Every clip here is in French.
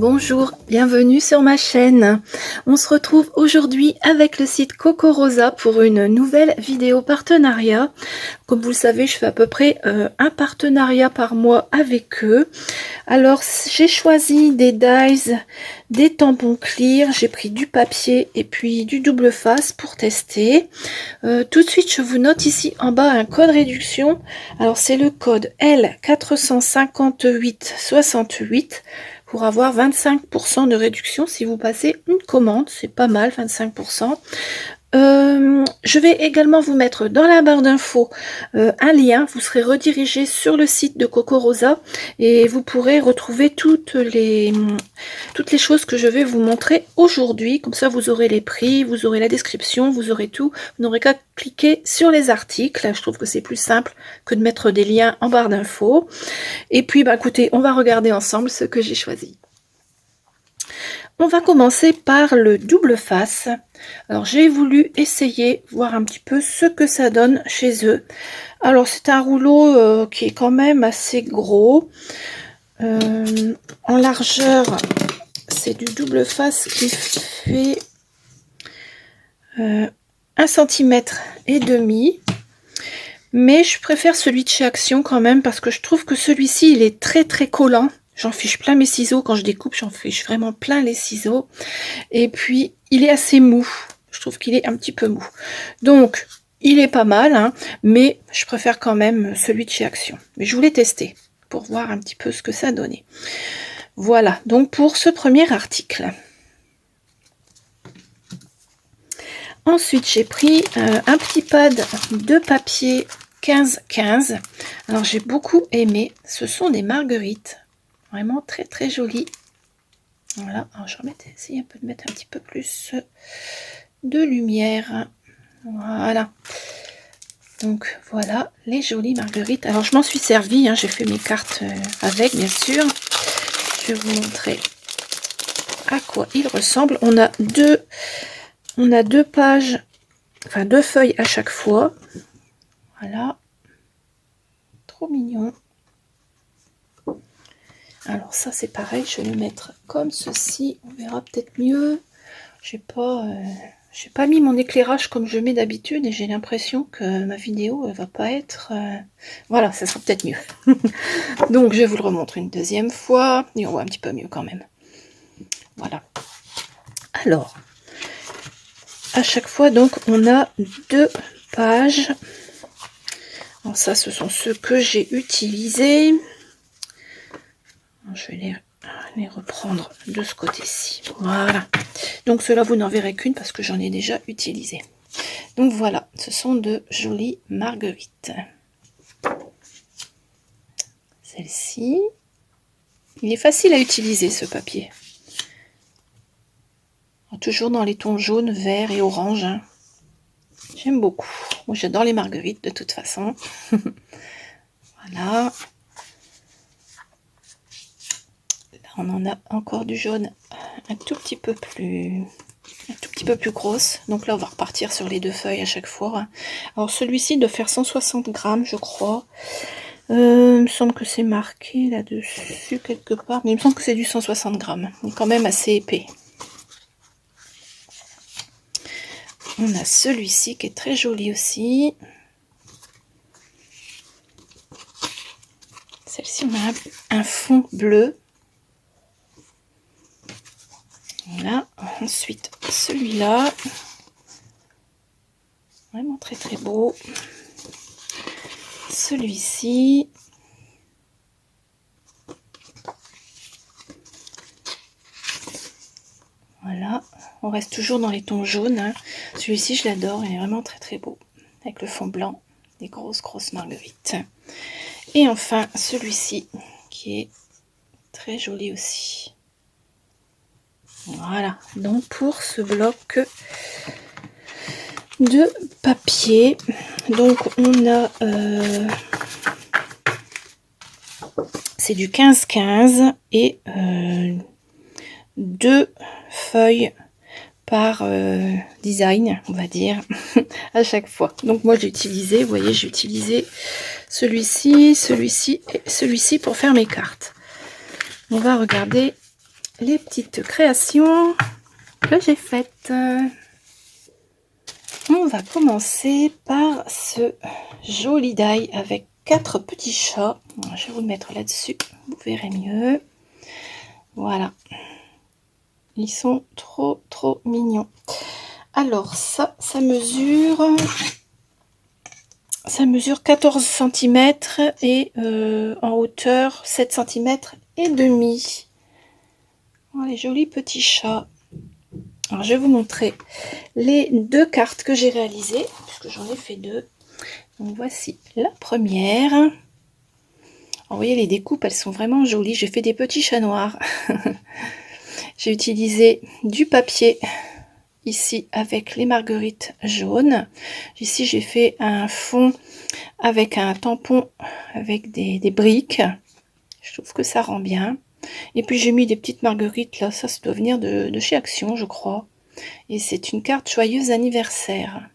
Bonjour, bienvenue sur ma chaîne. On se retrouve aujourd'hui avec le site Coco Rosa pour une nouvelle vidéo partenariat. Comme vous le savez, je fais à peu près un partenariat par mois avec eux. Alors, j'ai choisi des dies, des tampons clear, j'ai pris du papier et puis du double face pour tester. Tout de suite, je vous note ici en bas un code réduction. Alors, c'est le code L45868 pour avoir 25% de réduction si vous passez une commande. C'est pas mal, 25%. Je vais également vous mettre dans la barre d'infos un lien. Vous serez redirigé sur le site de Coco Rosa et vous pourrez retrouver toutes les choses que je vais vous montrer aujourd'hui. Comme ça, vous aurez les prix, vous aurez la description, vous aurez tout. Vous n'aurez qu'à cliquer sur les articles. Je trouve que c'est plus simple que de mettre des liens en barre d'infos. Et puis, écoutez, on va regarder ensemble ce que j'ai choisi. On va commencer par le double face. Alors j'ai voulu essayer, voir un petit peu ce que ça donne chez eux. Alors c'est un rouleau qui est quand même assez gros. En largeur, c'est du double face qui fait 1,5 cm. Mais je préfère celui de chez Action quand même parce que je trouve que celui-ci il est très collant. J'en fiche plein mes ciseaux quand je découpe, j'en fiche vraiment plein les ciseaux. Et puis, il est assez mou. Je trouve qu'il est un petit peu mou. Donc, il est pas mal, hein, mais je préfère quand même celui de chez Action. Mais je voulais tester pour voir un petit peu ce que ça donnait. Voilà, donc pour ce premier article. Ensuite, j'ai pris un petit pad de papier 15-15. Alors, j'ai beaucoup aimé. Ce sont des marguerites. Vraiment très jolies. Voilà, alors je vais essayer un peu de mettre un petit peu plus de lumière. Voilà. Donc voilà, les jolies marguerites. Alors je m'en suis servi, hein, j'ai fait mes cartes avec, bien sûr. Je vais vous montrer à quoi il ressemble. On a deux pages, enfin 2 feuilles à chaque fois. Voilà. Trop mignon. Alors ça c'est pareil, je vais le mettre comme ceci, on verra peut-être mieux. J'ai pas mis mon éclairage comme je mets d'habitude et j'ai l'impression que ma vidéo elle va pas être... Voilà, ça sera peut-être mieux. Donc je vais vous le remontrer une deuxième fois et on voit un petit peu mieux quand même. Voilà. Alors, à chaque fois donc on a 2 pages. Alors ça ce sont ceux que j'ai utilisés. Je vais les reprendre de ce côté-ci. Voilà. Donc ceux-là, vous n'en verrez qu'une parce que j'en ai déjà utilisé. Donc voilà, ce sont de jolies marguerites. Celle-ci. Il est facile à utiliser ce papier. Toujours dans les tons jaunes, verts et orange. Hein. J'aime beaucoup. Moi, j'adore les marguerites de toute façon. Voilà. On en a encore du jaune un tout petit peu plus grosse. Donc là on va repartir sur les 2 feuilles à chaque fois. Alors celui-ci doit faire 160 grammes je crois. Il me semble que c'est marqué là-dessus quelque part, mais il me semble que c'est du 160 grammes. Il est quand même assez épais. On a celui-ci qui est très joli aussi. Celle-ci on a un fond bleu. Voilà, ensuite celui-là, vraiment très beau. Celui-ci, voilà, on reste toujours dans les tons jaunes. Hein. Celui-ci, je l'adore, il est vraiment très beau, avec le fond blanc, des grosses marguerites. Et enfin, celui-ci, qui est très joli aussi. Voilà, donc pour ce bloc de papier, donc on a c'est du 15-15 et 2 feuilles par design, on va dire, à chaque fois. Donc moi j'ai utilisé, vous voyez, j'ai utilisé celui-ci et celui-ci pour faire mes cartes. On va regarder les petites créations que j'ai faites. On va commencer par ce joli die avec 4 petits chats. Je vais vous le mettre là-dessus, vous verrez mieux. Voilà. Ils sont trop mignons. Alors ça mesure 14 cm et en hauteur 7 cm et demi. Oh, les jolis petits chats. Alors je vais vous montrer les 2 cartes que j'ai réalisées, puisque j'en ai fait 2. Donc voici la première. Alors, vous voyez les découpes, elles sont vraiment jolies. J'ai fait des petits chats noirs. J'ai utilisé du papier ici avec les marguerites jaunes. Ici j'ai fait un fond avec un tampon avec des briques. Je trouve que ça rend bien. Et puis j'ai mis des petites marguerites là, ça doit venir de chez Action je crois. Et c'est une carte joyeux anniversaire.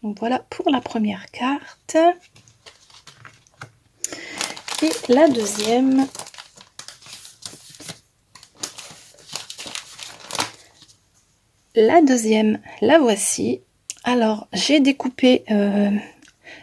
Donc voilà pour la première carte. Et la deuxième. La deuxième, la voici. Alors j'ai découpé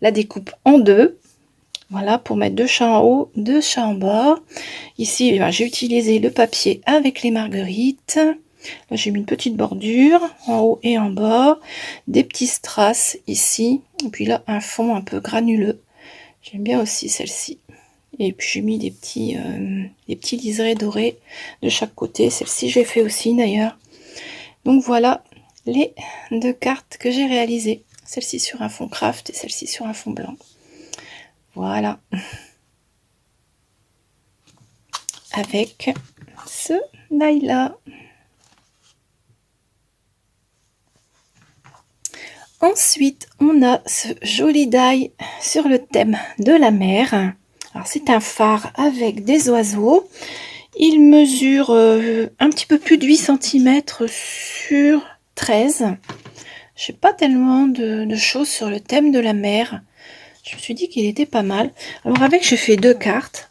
la découpe en deux. Voilà, pour mettre 2 chats en haut, 2 chats en bas. Ici, j'ai utilisé le papier avec les marguerites. Là, j'ai mis une petite bordure en haut et en bas. Des petits strass ici. Et puis là, un fond un peu granuleux. J'aime bien aussi celle-ci. Et puis, j'ai mis des petits liserés dorés de chaque côté. Celle-ci, j'ai fait aussi d'ailleurs. Donc, voilà les 2 cartes que j'ai réalisées. Celle-ci sur un fond craft et celle-ci sur un fond blanc. Voilà. Avec ce die là. Ensuite, on a ce joli die sur le thème de la mer. Alors, c'est un phare avec des oiseaux. Il mesure un petit peu plus de 8 cm sur 13. Je n'ai pas tellement de choses sur le thème de la mer. Je me suis dit qu'il était pas mal. Alors avec, j'ai fait 2 cartes.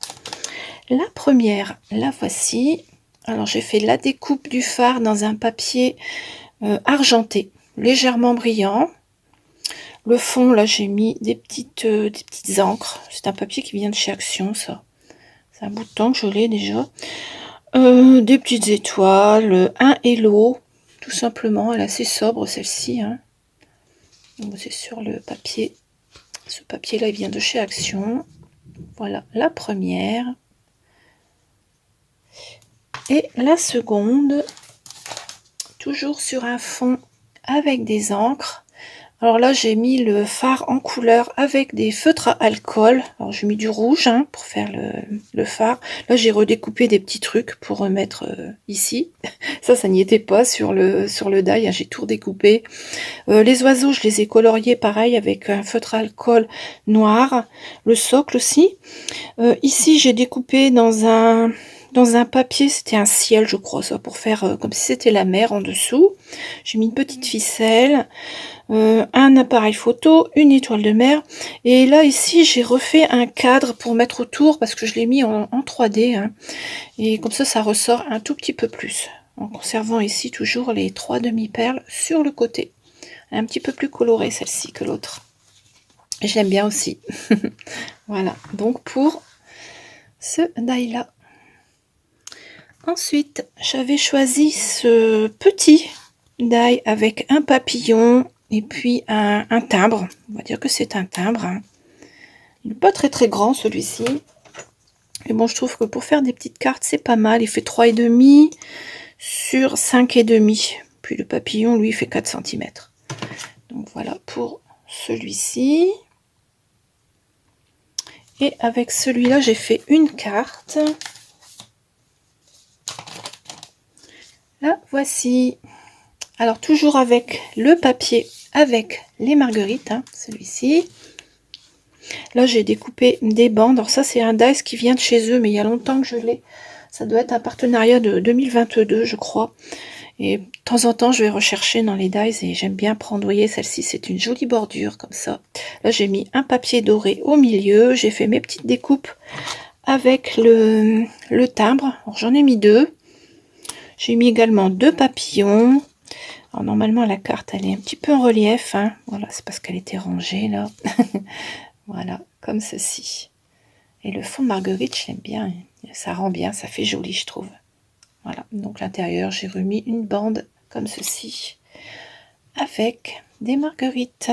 La première, la voici. Alors j'ai fait la découpe du phare dans un papier argenté, légèrement brillant. Le fond, là, j'ai mis des petites encres. C'est un papier qui vient de chez Action, ça. C'est un bout de temps que je l'ai déjà. Des petites étoiles, un hello, tout simplement. Elle est assez sobre, celle-ci. Hein. C'est sur le papier. Ce papier-là, il vient de chez Action. Voilà la première. Et la seconde, toujours sur un fond avec des encres. Alors là, j'ai mis le phare en couleur avec des feutres à alcool. Alors j'ai mis du rouge hein, pour faire le phare. Là, j'ai redécoupé des petits trucs pour remettre ici. Ça n'y était pas sur le die. Hein, j'ai tout redécoupé. Les oiseaux, je les ai coloriés pareil avec un feutre à alcool noir. Le socle aussi. Ici, j'ai découpé dans un papier, c'était un ciel je crois ça, pour faire comme si c'était la mer en dessous. J'ai mis une petite ficelle, un appareil photo, une étoile de mer, et là ici j'ai refait un cadre pour mettre autour parce que je l'ai mis en 3D hein. Et comme ça ressort un tout petit peu plus, en conservant ici toujours les 3 demi-perles sur le côté. Un petit peu plus colorée celle-ci que l'autre. J'aime bien aussi. Voilà, donc pour ce die là. Ensuite, j'avais choisi ce petit die avec un papillon et puis un timbre. On va dire que c'est un timbre. Hein. Il n'est pas très grand celui-ci. Et bon, je trouve que pour faire des petites cartes, c'est pas mal. Il fait 3,5 sur 5,5. Puis le papillon, lui, fait 4 cm. Donc voilà pour celui-ci. Et avec celui-là, j'ai fait une carte. Là, voici. Alors, toujours avec le papier, avec les marguerites, hein, celui-ci. Là, j'ai découpé des bandes. Alors ça, c'est un dice qui vient de chez eux, mais il y a longtemps que je l'ai. Ça doit être un partenariat de 2022, je crois. Et de temps en temps, je vais rechercher dans les dies et j'aime bien prendre, vous voyez, celle-ci, c'est une jolie bordure, comme ça. Là, j'ai mis un papier doré au milieu. J'ai fait mes petites découpes avec le timbre. J'en ai mis 2. J'ai mis également 2 papillons. Alors normalement la carte elle est un petit peu en relief, hein. Voilà, c'est parce qu'elle était rangée là. Voilà, comme ceci. Et le fond marguerite, je l'aime bien, ça rend bien, ça fait joli je trouve. Voilà, donc l'intérieur j'ai remis une bande comme ceci, avec des marguerites.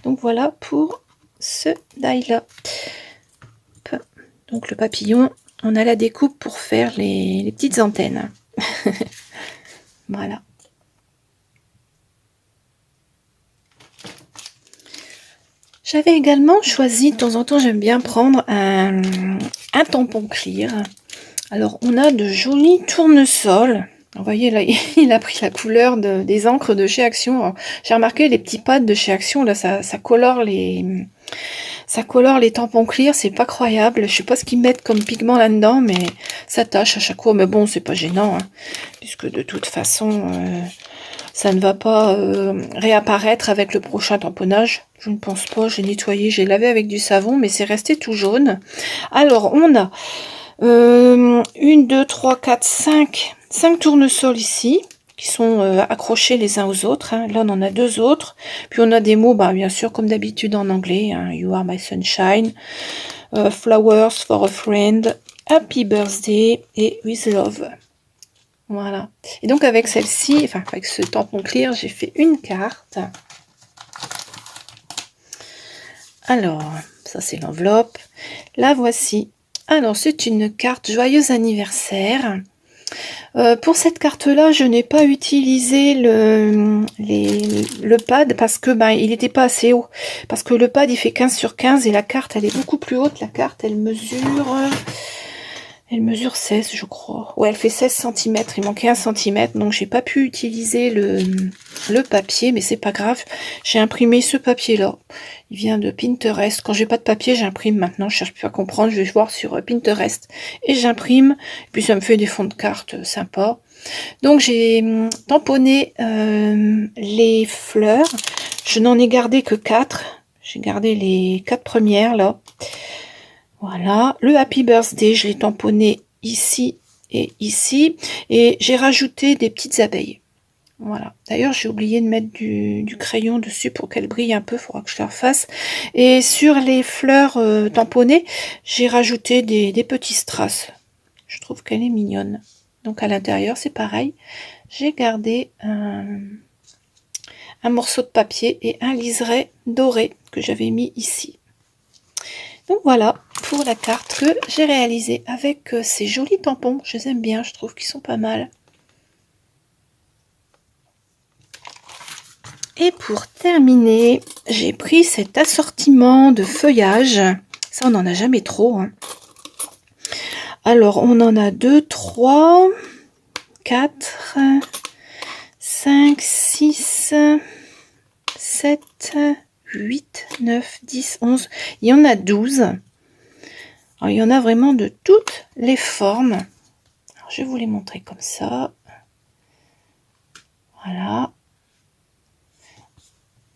Donc voilà pour ce die là. Donc le papillon, on a la découpe pour faire les petites antennes. Voilà. J'avais également choisi, de temps en temps j'aime bien prendre un tampon clear. Alors on a de jolis tournesols. Vous voyez là, il a pris la couleur des encres de chez Action. J'ai remarqué les petits pads de chez Action, là ça colore les tampons clear, c'est pas croyable. Je sais pas ce qu'ils mettent comme pigment là-dedans, mais ça tâche à chaque fois. Mais bon, c'est pas gênant, hein, puisque de toute façon, ça ne va pas réapparaître avec le prochain tamponnage. Je ne pense pas. J'ai nettoyé, j'ai lavé avec du savon, mais c'est resté tout jaune. Alors, on a 1, 2, 3, 4, 5 tournesols ici, qui sont accrochés les uns aux autres, hein. Là on en a 2 autres, puis on a des mots, bien sûr comme d'habitude en anglais, hein. You are my sunshine, flowers for a friend, happy birthday et with love. Voilà, et donc avec celle-ci, enfin avec ce tampon clear, j'ai fait une carte. Alors ça c'est l'enveloppe, la voici. Alors c'est une carte joyeux anniversaire. Pour cette carte là je n'ai pas utilisé le pad parce que il n'était pas assez haut, parce que le pad il fait 15 sur 15 et la carte elle est beaucoup plus haute. La carte elle mesure 16 je crois, ouais elle fait 16 cm, il manquait 1 cm, donc j'ai pas pu utiliser le papier, mais c'est pas grave, j'ai imprimé ce papier là, il vient de Pinterest. Quand j'ai pas de papier j'imprime maintenant, je cherche plus à comprendre, je vais voir sur Pinterest et j'imprime, puis ça me fait des fonds de cartes sympas. Donc j'ai tamponné les fleurs, je n'en ai gardé que 4, j'ai gardé les 4 premières là. Voilà, le Happy Birthday, je l'ai tamponné ici et ici, et j'ai rajouté des petites abeilles. Voilà, d'ailleurs j'ai oublié de mettre du crayon dessus pour qu'elle brille un peu, il faudra que je la refasse. Et sur les fleurs tamponnées, j'ai rajouté des petits strass. Je trouve qu'elle est mignonne. Donc à l'intérieur c'est pareil, j'ai gardé un morceau de papier et un liseré doré que j'avais mis ici. Donc voilà pour la carte que j'ai réalisée avec ces jolis tampons. Je les aime bien, je trouve qu'ils sont pas mal. Et pour terminer, j'ai pris cet assortiment de feuillage. Ça, on n'en a jamais trop, hein. Alors, on en a 2, 3, 4, 5, 6, 7, 8, 9, 10, 11. Il y en a 12. Alors, il y en a vraiment de toutes les formes. Alors, je vais vous les montrer comme ça. Voilà.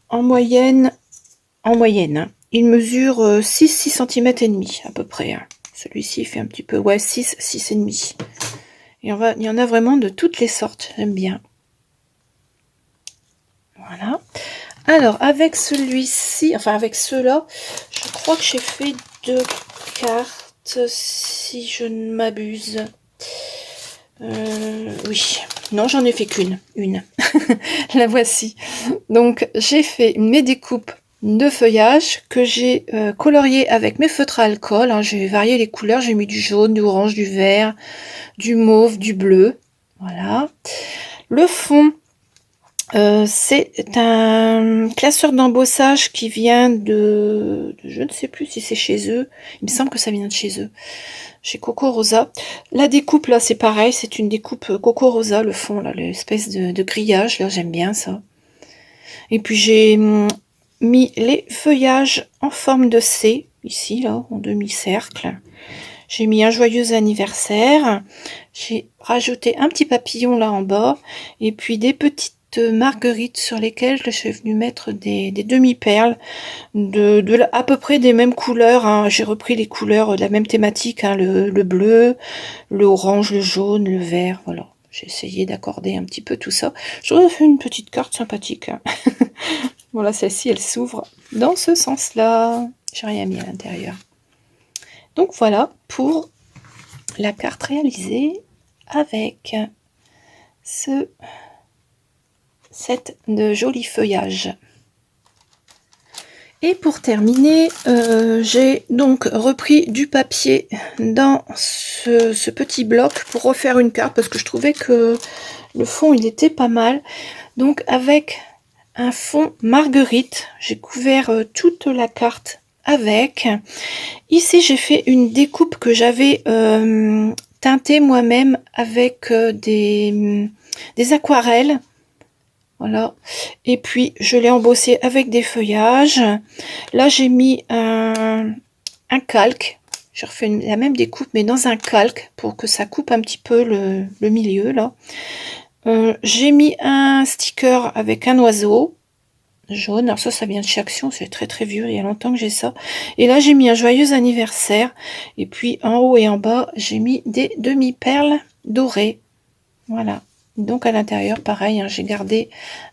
En moyenne, hein, il mesure 6 cm et demi à peu près, hein. Celui-ci fait un petit peu, ouais, 6 et demi. Et il y en a vraiment de toutes les sortes, j'aime bien. Voilà. Alors, avec celui-ci, enfin avec ceux-là, je crois que j'ai fait 2 cartes, si je ne m'abuse. Oui, non, j'en ai fait qu'une, la voici. Donc, j'ai fait mes découpes de feuillage que j'ai colorié avec mes feutres à alcool, hein. J'ai varié les couleurs, j'ai mis du jaune, du orange, du vert, du mauve, du bleu. Voilà. Le fond, c'est un classeur d'embossage qui vient de je ne sais plus si c'est chez eux, il me semble que ça vient de chez eux, chez Coco Rosa. La découpe là c'est pareil, c'est une découpe Coco Rosa, le fond là, l'espèce de grillage là, j'aime bien ça. Et puis j'ai mis les feuillages en forme de C, ici là, en demi-cercle. J'ai mis un joyeux anniversaire, j'ai rajouté un petit papillon là en bas, et puis des petites marguerites sur lesquelles je suis venue mettre des demi-perles à peu près des mêmes couleurs, hein. J'ai repris les couleurs de la même thématique, hein, le bleu, le orange, le jaune, le vert, voilà. j'ai essayé d'accorder un petit peu tout ça. J'aurais fait une petite carte sympathique. Hein. Voilà, celle-ci, elle s'ouvre dans ce sens-là. J'ai rien mis à l'intérieur. Donc voilà pour la carte réalisée avec cette de joli feuillage. Et pour terminer, j'ai donc repris du papier dans ce petit bloc pour refaire une carte parce que je trouvais que le fond il était pas mal. Donc avec un fond marguerite, j'ai couvert toute la carte avec. Ici j'ai fait une découpe que j'avais teintée moi-même avec des aquarelles. Voilà, et puis je l'ai embossé avec des feuillages. Là j'ai mis un calque, j'ai refait la même découpe mais dans un calque pour que ça coupe un petit peu le milieu là. J'ai mis un sticker avec un oiseau jaune, alors ça vient de chez Action, c'est très très vieux, il y a longtemps que j'ai ça. Et là j'ai mis un joyeux anniversaire, et puis en haut et en bas j'ai mis des demi-perles dorées. Voilà. Donc à l'intérieur, pareil, hein, j'ai gardé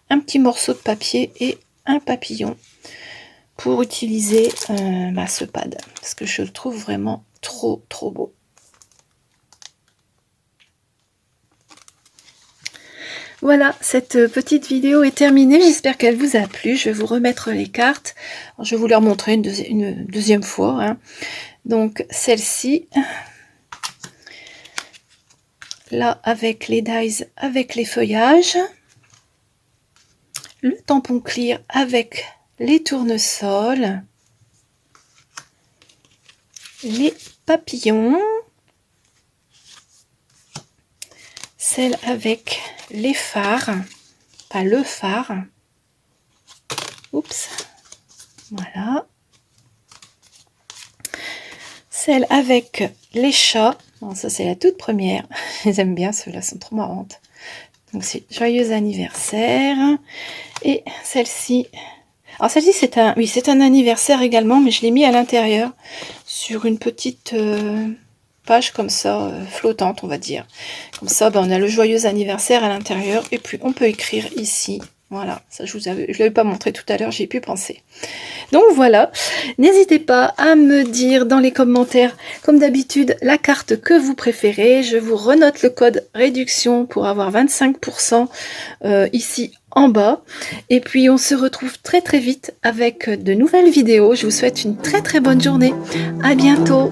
un petit morceau de papier et un papillon pour utiliser ce pad. Parce que je le trouve vraiment trop beau. Voilà, cette petite vidéo est terminée. J'espère qu'elle vous a plu. Je vais vous remettre les cartes. Alors, je vais vous les remontrer une deuxième fois. Hein. Donc celle-ci... Là, avec les dies, avec les feuillages, le tampon clear avec les tournesols, les papillons, celle avec les phares, pas le phare, oups, voilà, celle avec les chats. Bon, ça c'est la toute première, j'aime bien, ceux-là sont trop marrantes. Donc c'est joyeux anniversaire. Et celle-ci, alors celle-ci c'est un anniversaire également, mais je l'ai mis à l'intérieur sur une petite page comme ça, flottante on va dire. Comme ça on a le joyeux anniversaire à l'intérieur et puis on peut écrire ici. Voilà, ça je l'avais pas montré tout à l'heure, j'y ai pu penser. Donc voilà, n'hésitez pas à me dire dans les commentaires, comme d'habitude, la carte que vous préférez. Je vous renote le code réduction pour avoir 25% ici en bas. Et puis on se retrouve très très vite avec de nouvelles vidéos. Je vous souhaite une très très bonne journée. À bientôt.